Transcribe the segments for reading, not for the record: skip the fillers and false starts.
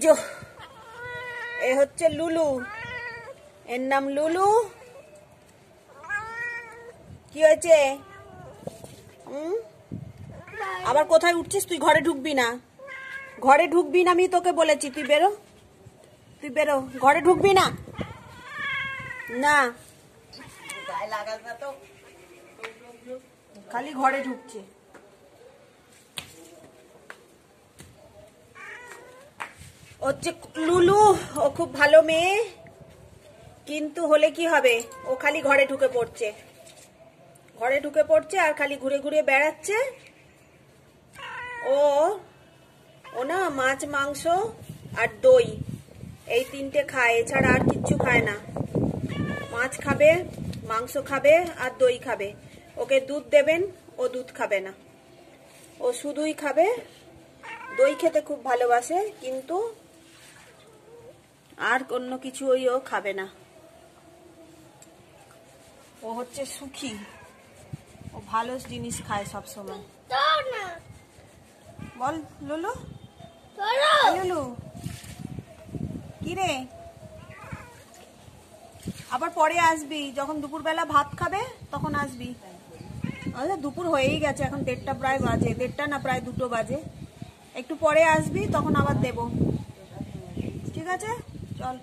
যে এ হচ্ছে লুলু, এর নাম লুলু। কি হয়েছে? আবার কোথায় উঠছিস তুই? ঘরে ঢুকবি না, ঘরে ঢুকবি না, আমি তোকে বলেছি। তুই বেরো, তুই বেরো, ঘরে ঢুকবি না। না গায়ে লাগাস না তো, খালি ঘরে ঢুকছে। হচ্ছে লুলু, ও খুব ভালো মেয়ে, কিন্তু হলে কি হবে, ও খালি ঘরে ঢুকে পড়ছে, ঘরে ঢুকে পড়ছে আর খালি ঘুরে ঘুরে বেড়াচ্ছে। ও ও না মাছ মাংস আর দই এই তিনটে খায়, এছাড়া আর কিচ্ছু খায় না। মাছ খাবে, মাংস খাবে আর দই খাবে। ওকে দুধ দেবেন, ও দুধ খাবে না, ও শুধুই খাবে। দই খেতে খুব ভালোবাসে, কিন্তু আর অন্য কিছু ও খাবে না। ও হচ্ছে সুখী, ও ভালো জিনিস খায় সব সময়। বল লুলু, লুলু কি রে? আবার পরে আসবি, যখন দুপুরবেলা ভাত খাবে তখন আসবি। আচ্ছা দুপুর হয়েই গেছে, এখন 1:30 প্রায় বাজে, 1:30 না প্রায় 2 বাজে। একটু পরে আসবি, তখন আবার দেব, ঠিক আছে? চল।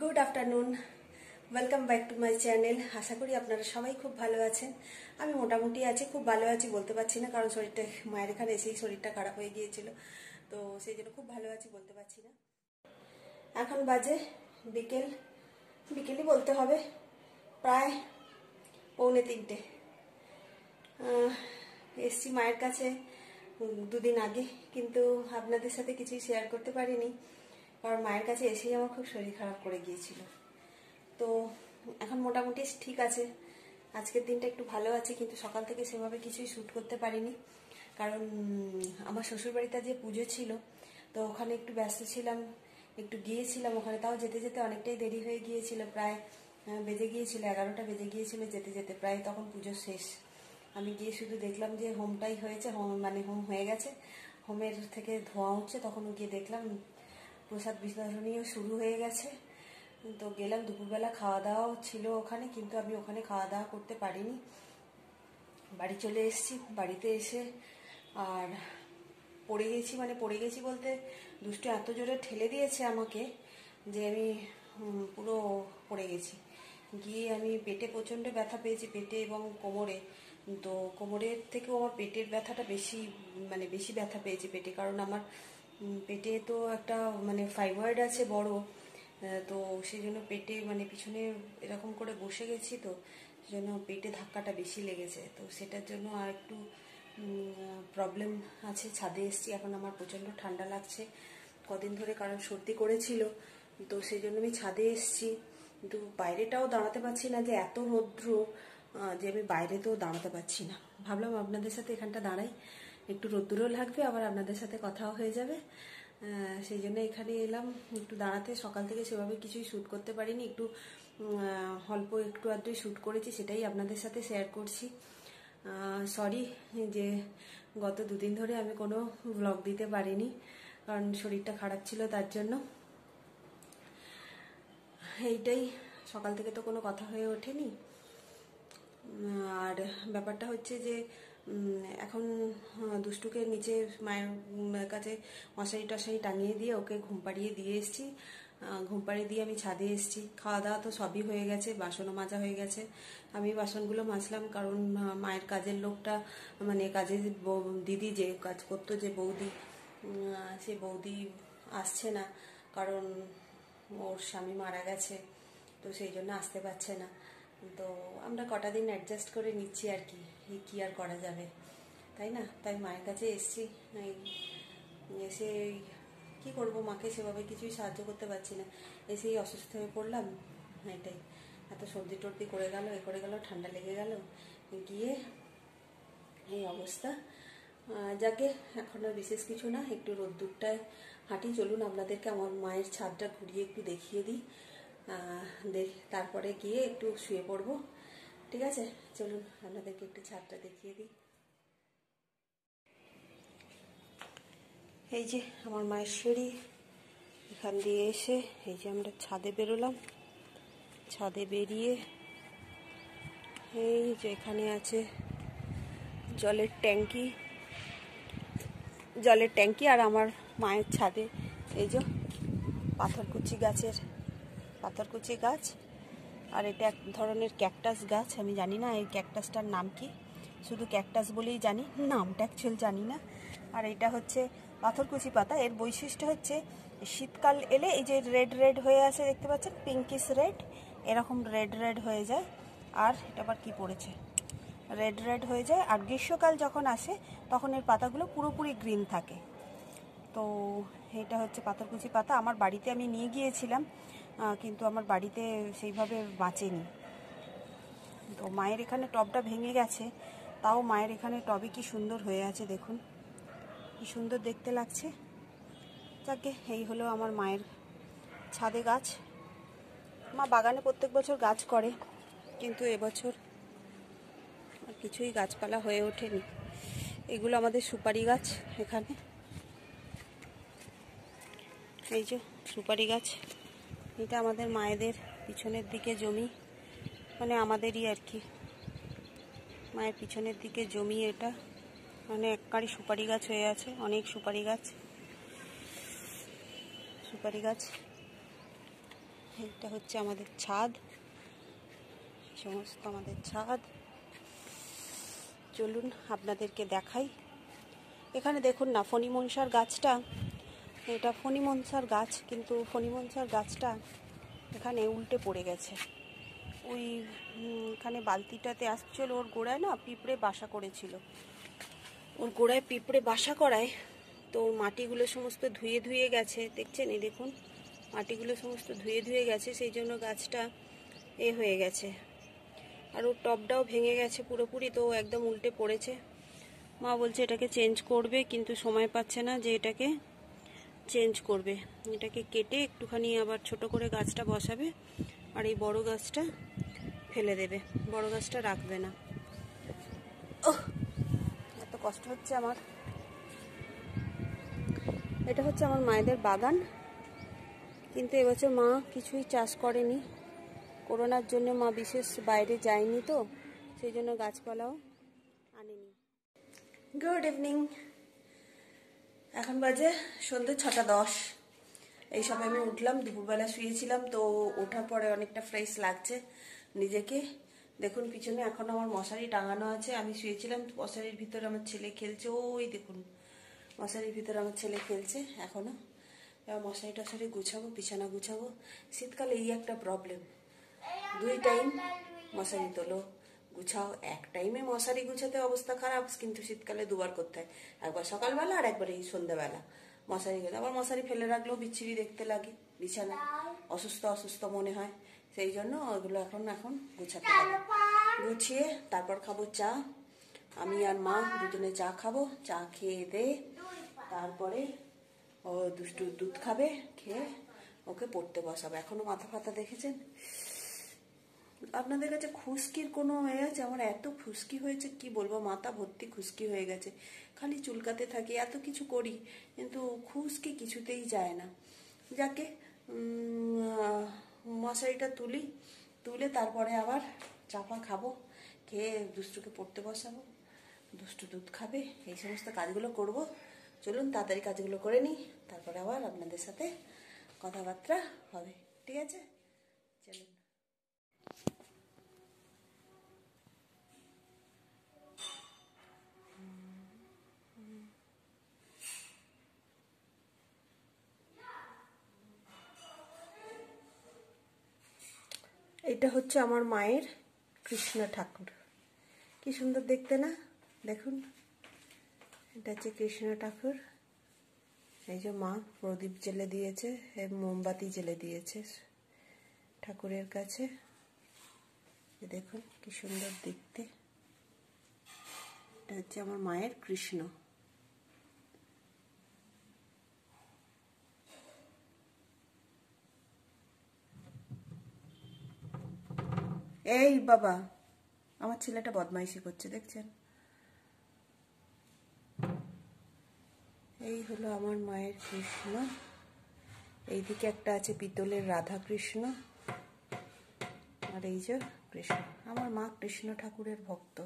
Good afternoon, welcome back to my channel. আশা করি আপনারা সবাই খুব ভালো আছেন। আমি মোটামুটি আছি, খুব ভালো আছি বলতে পারছি না, কারণ শরীরটা মায়ের এখানে এসেই শরীরটা খারাপ হয়ে গিয়েছিল, তো সেই জন্য খুব ভালো আছি বলতে পারছি না। এখন বাজে বিকেলই বলতে হবে, প্রায় 2:45। এসছি মায়ের কাছে দুদিন আগে, কিন্তু আপনাদের সাথে কিছুই শেয়ার করতে পারিনি, কারণ মায়ের কাছে এসেই আমার খুব শরীর খারাপ করে গিয়েছিল। তো এখন মোটামুটি ঠিক আছে, আজকের দিনটা একটু ভালো আছে, কিন্তু সকাল থেকে সেভাবে কিছুই শ্যুট করতে পারিনি, কারণ আমার শ্বশুরবাড়িতে যে পুজো ছিল, তো ওখানে একটু ব্যস্ত ছিলাম, একটু গিয়েছিলাম ওখানে, তাও যেতে যেতে অনেকটাই দেরি হয়ে গিয়েছিল, প্রায় বেজে গিয়েছিল 11টা বেজে গিয়েছিল যেতে যেতে, প্রায় তখন পুজো শেষ। আমি গিয়ে শুধু দেখলাম যে হোমটাই হয়েছে, হোম হয়ে গেছে, হোমের থেকে ধোঁয়া উঠছে, তখন গিয়ে দেখলাম প্রসাদ বিতরণীও শুরু হয়ে গেছে। তো গেলাম, দুপুরবেলা খাওয়া দাওয়াও ছিল ওখানে, কিন্তু আমি ওখানে খাওয়া দাওয়া করতে পারিনি, বাড়ি চলে এসেছি। বাড়িতে এসে আর পড়ে গেছি বলতে দুষ্টু এত জোরে ঠেলে দিয়েছে আমাকে যে আমি পুরো পড়ে গেছি। গিয়ে আমি পেটে প্রচণ্ড ব্যথা পেয়েছি, পেটে এবং কোমরে। তো কোমরের থেকেও আমার পেটের ব্যথাটা বেশি ব্যথা পেয়েছি পেটে, কারণ আমার পেটে তো একটা ফাইব্রয়েড আছে বড়, তো সেই জন্য পেটে পিছনে এরকম করে বসে গেছি, তো সেজন্য পেটে ধাক্কাটা বেশি লেগেছে। তো সেটার জন্য আর একটু প্রবলেম আছে। ছাদে এসেছি, এখন আমার প্রচণ্ড ঠান্ডা লাগছে কদিন ধরে, কারণ সর্দি করেছিল, তো সেই জন্য আমি ছাদে এসেছি। কিন্তু বাইরেটাও দাঁড়াতে পারছি না, যে এত রৌদ্র যে আমি বাইরে তো দাঁড়াতে পারছি না। ভাবলাম আপনাদের সাথে এখানটা দাঁড়াই, একটু রৌদ্রও লাগবে, আবার আপনাদের সাথে কথাও হয়ে যাবে, সেই জন্য এখানে এলাম একটু দাঁড়াতে। সকাল থেকে সেভাবে কিছুই শ্যুট করতে পারিনি, একটু অল্প একটু আধটু শ্যুট করেছি, সেটাই আপনাদের সাথে শেয়ার করছি। সরি যে গত দুদিন ধরে আমি কোনো ব্লগ দিতে পারিনি, কারণ শরীরটা খারাপ ছিল তার জন্য। এইটাই, সকাল থেকে তো কোনো কথা হয়ে ওঠেনি। আর ব্যাপারটা হচ্ছে যে এখন দুষ্টুকে নিচে মায়ের কাছে মশারি টশারি টাঙিয়ে দিয়ে ওকে ঘুম পাড়িয়ে দিয়ে এসেছি। ঘুম পাড়িয়ে দিয়ে আমি ছাদে এসেছি। খাওয়া দাওয়া তো সবই হয়ে গেছে, বাসনও মাজা হয়ে গেছে। আমি বাসনগুলো মাজলাম, কারণ মায়ের কাজের লোকটা কাজের দিদি যে কাজ করতো, যে বৌদি, সে বৌদি আসছে না, কারণ ওর স্বামী মারা গেছে, তো সেই জন্য আসতে পারছে না। তো আমরা কটা দিন অ্যাডজাস্ট করে নিচ্ছি আর কি আর করা যাবে, তাই না? তাই মায়ের কাছে এসছি। এসে কি করব, মাকে সেভাবে কিছুই সাহায্য করতে পারছি না, এসেই অসুস্থ হয়ে পড়লাম। এটাই, এত সর্দি টর্দি করে গেল, ঠান্ডা লেগে গেল, গিয়ে এই অবস্থা। যাকে এখন আর বিশেষ কিছু না, একটু রোদ্দুরটায় হাঁটি। চলুন আপনাদেরকে আমার মায়ের ছাদটা ঘুরিয়ে একটু দেখিয়ে দিই, তারপরে গিয়ে একটু শুয়ে পড়বো, ঠিক আছে? চলুন আপনাদেরকে একটু ছাদটা দেখিয়ে দিই। এই যে আমার মায়ের সিঁড়ি, এখান দিয়ে এসে এই যে আমরা ছাদে বেরোলাম। ছাদে বেরিয়ে এই যে এখানে আছে জলের ট্যাঙ্কি, আর আমার মায়ের ছাদে এই যে পাথরকুচি গাছ, আর এটা এক ধরনের ক্যাকটাস গাছ। আমি জানি না এই ক্যাকটাসটার নাম কি, শুধু ক্যাকটাস বলেই জানি, নামটা অ্যাকচুয়াল জানি না। আর এটা হচ্ছে পাথরকুচি পাতা। এর বৈশিষ্ট্য হচ্ছে শীতকাল এলে এই যে রেড হয়ে আছে, দেখতে পাচ্ছেন, পিঙ্কিশ রেড, এরকম রেড হয়ে যায়। আর এটা আবার কি পড়েছে, রেড হয়ে যায়। আর গ্রীষ্মকাল যখন আসে তখন এর পাতাগুলো পুরোপুরি গ্রিন থাকে। তো এটা হচ্ছে পাথরকুচি পাতা। আমার বাড়িতে আমি নিয়ে গিয়েছিলাম, কিন্তু আমার বাড়িতে সেইভাবে বাঁচেনি। তো মায়ের এখানে টবটা ভেঙে গেছে, তাও মায়ের এখানে টবে কি সুন্দর হয়ে আছে, দেখুন কি সুন্দর দেখতে লাগছে। যাকে, এই হলো আমার মায়ের ছাদে গাছ। মা বাগানে প্রত্যেক বছর গাছ করে, কিন্তু এবছর আর কিছুই গাছপালা হয়ে ওঠেনি। এগুলো আমাদের সুপারি গাছ। এখানে এই যে সুপারি গাছ, এটা আমাদের মায়েদের পিছনের দিকে জমি, আমাদেরই আর কি, মায়ের পিছনের দিকে জমি। এটা এককারি সুপারি গাছ হয়ে আছে, অনেক সুপারি গাছ। এটা হচ্ছে আমাদের ছাদ, সমস্ত আমাদের ছাদ। চলুন আপনাদেরকে দেখাই। এখানে দেখুন না, ফণিমনসার গাছটা, এটা ফণিমনসার গাছ, কিন্তু ফণিমনসার গাছটা এখানে উল্টে পড়ে গেছে। ওই এখানে বালতিটাতে আসছিল, ওর গোড়ায় না পিঁপড়ে বাসা করেছিল। ওর গোড়ায় পিঁপড়ে বাসা করায় তো মাটিগুলো সমস্ত ধুয়ে ধুয়ে গেছে, দেখছেন এই দেখুন মাটিগুলো সমস্ত ধুয়ে ধুয়ে গেছে, সেই জন্য গাছটা হয়ে গেছে। আর ওর টবটাও ভেঙে গেছে পুরোপুরি, তো একদম উল্টে পড়েছে। মা বলছে এটাকে চেঞ্জ করবে, কিন্তু সময় পাচ্ছে না যে এটাকে চেঞ্জ করবে। এটাকে কেটে একটুখানি আবার ছোট করে গাছটা বসাবে, আর এই বড় গাছটা ফেলে দেবে, বড় গাছটা রাখবে না। এত কষ্ট হচ্ছে আমার। এটা হচ্ছে আমার মায়েদের বাগান, কিন্তু এবছর মা কিছুই চাষ করেনি। করোনার জন্য মা বিশেষ বাইরে যায়নি, তো সেই জন্য গাছপালাও আনেনি। গুড ইভিনিং, এখন বাজে সন্ধ্যে 6:10। এই সবে আমি উঠলাম, দুপুরবেলা শুয়েছিলাম, তো ওঠার পরে অনেকটা ফ্রেশ লাগছে নিজেকে। দেখুন পিছনে এখন আমার মশারি টাঙানো আছে, আমি শুয়েছিলাম, মশারির ভিতরে আমার ছেলে খেলছে, ওই দেখুন মশারির ভিতরে আমার ছেলে খেলছে এখনো। এবার মশারি টশারি গুছাবো, বিছানা গুছাবো। শীতকালে এই একটা প্রবলেম, 2 টাইম মশারি তোলো গুছাও। এক টাইমে মশারি গুছাতে অবস্থা খারাপ, কিন্তু শীতকালে 2বার করতে হয়, একবার সকালবেলা আর একবার এই সন্ধ্যাবেলা মশারি গুলো। আবার মশারি ফেলে রাখলেও বিচ্ছিরি দেখতে লাগে, বিছানা অসুস্থ অসুস্থ মনে হয়, সেই জন্য ওইগুলো এখন গুছাতে হবে। গুছিয়ে তারপর খাবো চা, আমি আর মা দুজনে চা খাবো। চা খেয়ে দে তারপরে ও দুষ্টু দুধ খাবে, খেয়ে ওকে পড়তে বসাবো। এখনো মাথা ফাতা দেখেছেন? আপনাদের কাছে খুশকির কোনো হয়ে আছে? আমার এত খুশকি হয়েছে কি বলবো, মাথা ভর্তি খুশকি হয়ে গেছে, খালি চুলকাতে থাকি, এত কিছু করি কিন্তু খুশকি কিছুতেই যায় না। যাকে মশারিটা তুলে তারপরে আবার চাপা খাবো, খেয়ে দুষ্টুকে পড়তে বসাবো, দুষ্টু দুধ খাবে, এই সমস্ত কাজগুলো করব। চলুন তাড়াতাড়ি কাজগুলো করে নিই, তারপরে আবার আপনাদের সাথে কথাবার্তা হবে, ঠিক আছে? চলুন। এটা হচ্ছে আমার মায়ের কৃষ্ণ ঠাকুর, কি সুন্দর দেখতে না? দেখুন এটা হচ্ছে কৃষ্ণ ঠাকুর। এই যে মা প্রদীপ জ্বেলে দিয়েছে, মোমবাতি জ্বেলে দিয়েছে ঠাকুরের কাছে, দেখুন কি সুন্দর দেখতে। এটা হচ্ছে আমার মায়ের কৃষ্ণ। এই বাবা, আমার ছেলেটা বদমাইশি করছে, দেখছেন? এই হলো আমার মায়ের কৃষ্ণ। এইদিকে একটা আছে পিতলের রাধা কৃষ্ণ, আর এই যে কৃষ্ণ। আমার মা কৃষ্ণ ঠাকুরের ভক্ত।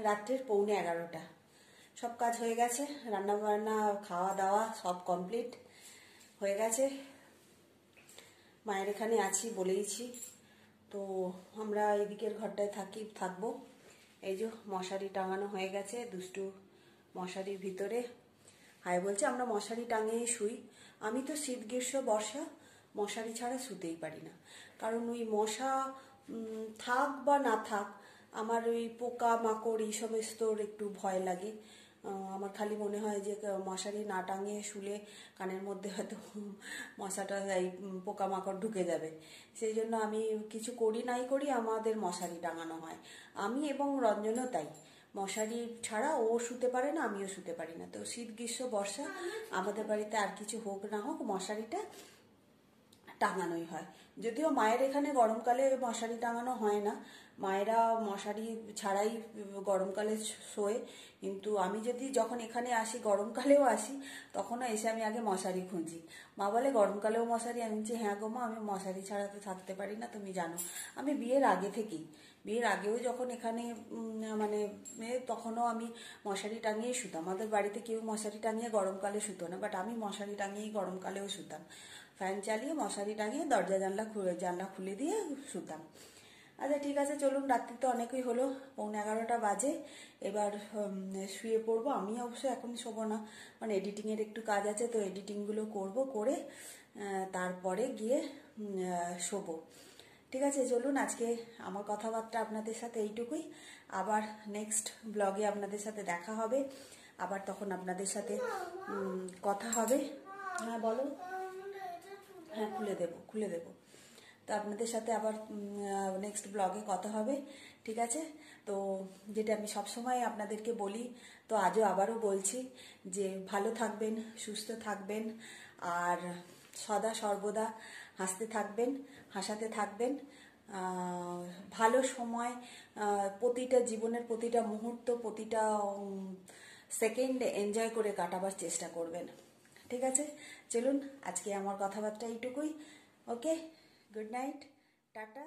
রাত্রের 11:45। সব কাজ হয়ে গেছে, রান্না বান্না খাওয়া দাওয়া সব কমপ্লিট হয়ে গেছে। মায়ের এখানে আছি বলেইছি, তো আমরা এদিকের ঘরটায় থাকবো। এই যে মশারি টাঙানো হয়ে গেছে, দুষ্টু মশারির ভিতরে হাই বলছে। আমরা মশারি টাঙিয়েই শুই। আমি তো শীত গ্রীষ্ম বর্ষা মশারি ছাড়া শুতেই পারি না, কারণ ওই মশা থাক বা না থাক, আমার ওই পোকা মাকড় এই সমস্তর একটু ভয় লাগে। আমার খালি মনে হয় যে মশারি না টাঙিয়ে শুলে কানের মধ্যে হয়তো মশাটা এই পোকামাকড় ঢুকে যাবে। সেই জন্য আমি কিছু করি নাই করি আমাদের মশারি টাঙানো হয়। আমি এবং রঞ্জনও তাই, মশারি ছাড়া ও শুতে পারে না, আমিও শুতে পারি না। তো শীত গ্রীষ্ম বর্ষা আমাদের বাড়িতে আর কিছু হোক না হোক মশারিটা টাঙানোই হয়। যদিও মায়ের এখানে গরমকালে মশারি টাঙানো হয় না, মায়েরা মশারি ছাড়াই গরমকালে শোয়। কিন্তু আমি যখন এখানে আসি, গরমকালেও আসি, তখনও এসে আমি আগে মশারি খুঁজি। মা বলে গরমকালেও মশারি? আমি বলছি হ্যাঁ গো মা, আমি মশারি ছাড়া তো থাকতে পারি না, তুমি জানো। আমি বিয়ের আগেও যখন এখানে মানে তখনও আমি মশারি টাঙিয়েই শুতাম। আমাদের বাড়িতে কেউ মশারি টাঙিয়ে গরমকালে শুতো না, বাট আমি মশারি টাঙিয়েই গরমকালেও শুতাম। ফ্যান চালিয়ে মশারি টাঙিয়ে দরজা জানলা খুলে দিয়ে শুতাম। আচ্ছা ঠিক আছে, চলুন, রাত্রি তো অনেকই হলো, 11:15 বাজে। এবার শুয়ে পড়বো। আমি অবশ্য এখন শোবো না, মানে এডিটিংয়ের একটু কাজ আছে, তো এডিটিংগুলো করে তারপরে গিয়ে শোবো। ঠিক আছে, চলুন, আজকে আমার কথাবার্তা আপনাদের সাথে এইটুকুই। আবার নেক্সট ব্লগে আপনাদের সাথে দেখা হবে, আবার তখন আপনাদের সাথে কথা হবে। হ্যাঁ বলো। হ্যাঁ খুলে দেবো। তো আপনাদের সাথে আবার নেক্সট ব্লগে কথা হবে, ঠিক আছে? তো যেটা আমি সবসময় আপনাদেরকে বলি, তো আবারও বলছি যে ভালো থাকবেন, সুস্থ থাকবেন, আর সদা সর্বদা হাসতে থাকবেন, হাসাতে থাকবেন। ভালো সময়, প্রতিটা জীবনের প্রতিটা মুহূর্ত, প্রতিটা সেকেন্ড এনজয় করে কাটাবার চেষ্টা করবেন, ঠিক আছে? চলুন, আজকে আমার কথাবার্তা এইটুকুই। ওকে, গুড নাইট, টাটা।